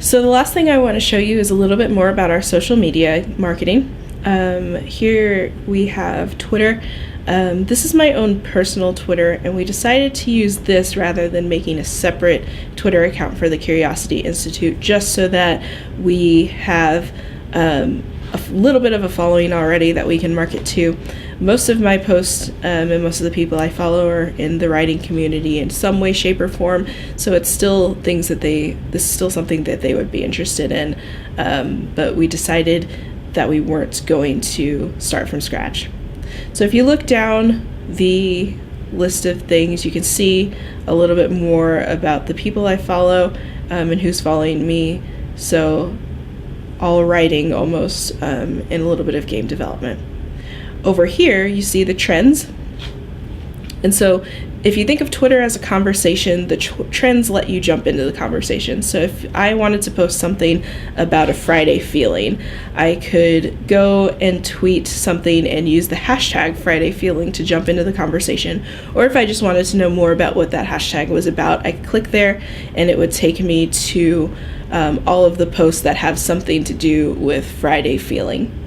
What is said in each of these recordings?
So the last thing I want to show you is a little bit more about our social media marketing. Here we have Twitter. This is my own personal Twitter, and we decided to use this rather than making a separate Twitter account for the Curiosity Institute, just so that we have a little bit of a following already that we can market to. Most of my posts and most of the people I follow are in the writing community in some way, shape, or form, so it's still this is still something that they would be interested in, but we decided that we weren't going to start from scratch. So if you look down the list of things, you can see a little bit more about the people I follow and who's following me. So all writing almost, and a little bit of game development. Over here, you see the trends. And so if you think of Twitter as a conversation, the trends let you jump into the conversation. So if I wanted to post something about a Friday feeling, I could go and tweet something and use the hashtag Friday feeling to jump into the conversation. Or if I just wanted to know more about what that hashtag was about, I could click there and it would take me to all of the posts that have something to do with Friday feeling.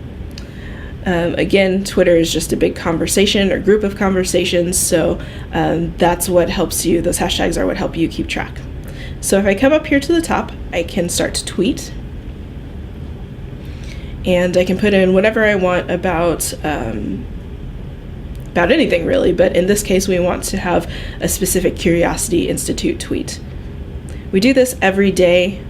Again, Twitter is just a big conversation or group of conversations, so that's what helps you. Those hashtags are what help you keep track. So if I come up here to the top, I can start to tweet, and I can put in whatever I want about anything really, but in this case we want to have a specific Curiosity Institute tweet. We do this every day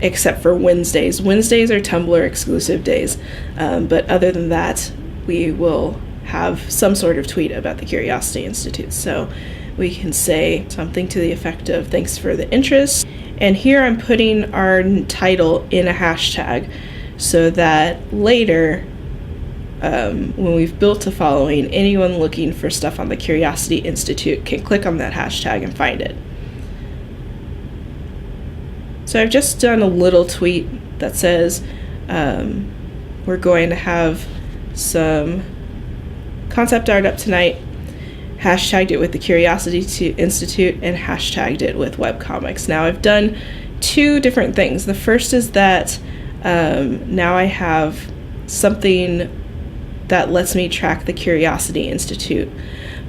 except for Wednesdays. Wednesdays are Tumblr exclusive days, but other than that, we will have some sort of tweet about the Curiosity Institute. So we can say something to the effect of, "Thanks for the interest." And here I'm putting our title in a hashtag so that later, when we've built a following, anyone looking for stuff on the Curiosity Institute can click on that hashtag and find it. So I've just done a little tweet that says we're going to have some concept art up tonight, hashtagged it with the Curiosity Institute, and hashtagged it with webcomics. Now I've done two different things. The first is that now I have something that lets me track the Curiosity Institute.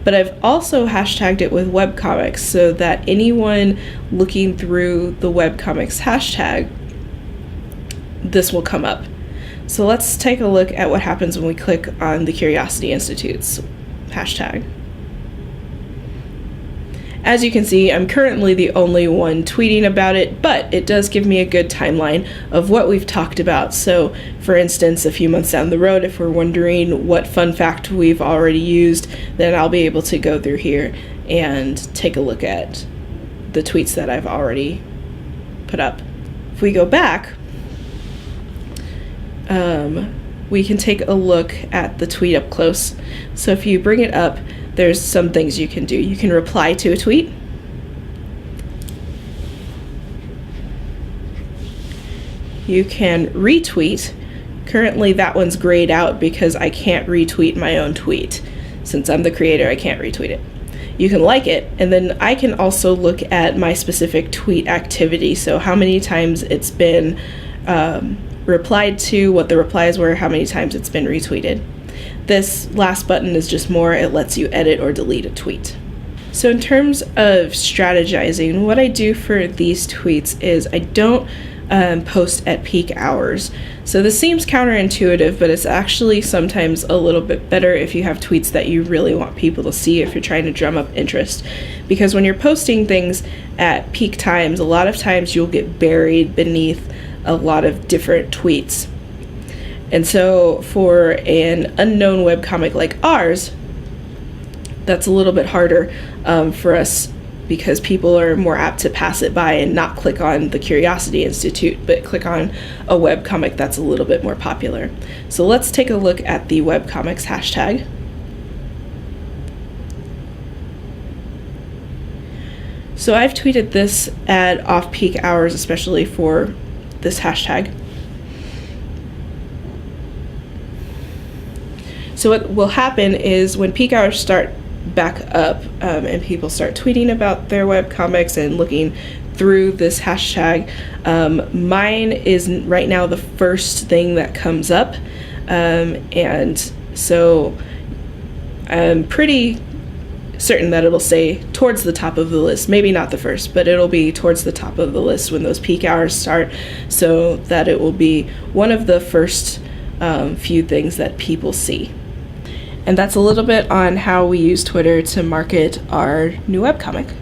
But I've also hashtagged it with webcomics so that anyone looking through the webcomics hashtag, this will come up. So let's take a look at what happens when we click on the Curiosity Institute's hashtag. As you can see, I'm currently the only one tweeting about it, but it does give me a good timeline of what we've talked about. So, for instance, a few months down the road, if we're wondering what fun fact we've already used, then I'll be able to go through here and take a look at the tweets that I've already put up. If we go back, we can take a look at the tweet up close. So if you bring it up, there's some things you can do. You can reply to a tweet. You can retweet. Currently that one's grayed out because I can't retweet my own tweet. Since I'm the creator, I can't retweet it. You can like it, and then I can also look at my specific tweet activity. So how many times it's been replied to, what the replies were, how many times it's been retweeted. This last button is just more, it lets you edit or delete a tweet. So in terms of strategizing, what I do for these tweets is I don't post at peak hours. So this seems counterintuitive, but it's actually sometimes a little bit better if you have tweets that you really want people to see, if you're trying to drum up interest. Because when you're posting things at peak times, a lot of times you'll get buried beneath a lot of different tweets. And so for an unknown webcomic like ours, that's a little bit harder for us because people are more apt to pass it by and not click on the Curiosity Institute, but click on a webcomic that's a little bit more popular. So let's take a look at the webcomics hashtag. So I've tweeted this at off-peak hours, especially for this hashtag. So what will happen is when peak hours start back up and people start tweeting about their webcomics and looking through this hashtag. Mine is right now the first thing that comes up, and so I'm pretty certain that it'll say towards the top of the list. Maybe not the first, but it'll be towards the top of the list when those peak hours start, so that it will be one of the first few things that people see. And that's a little bit on how we use Twitter to market our new webcomic.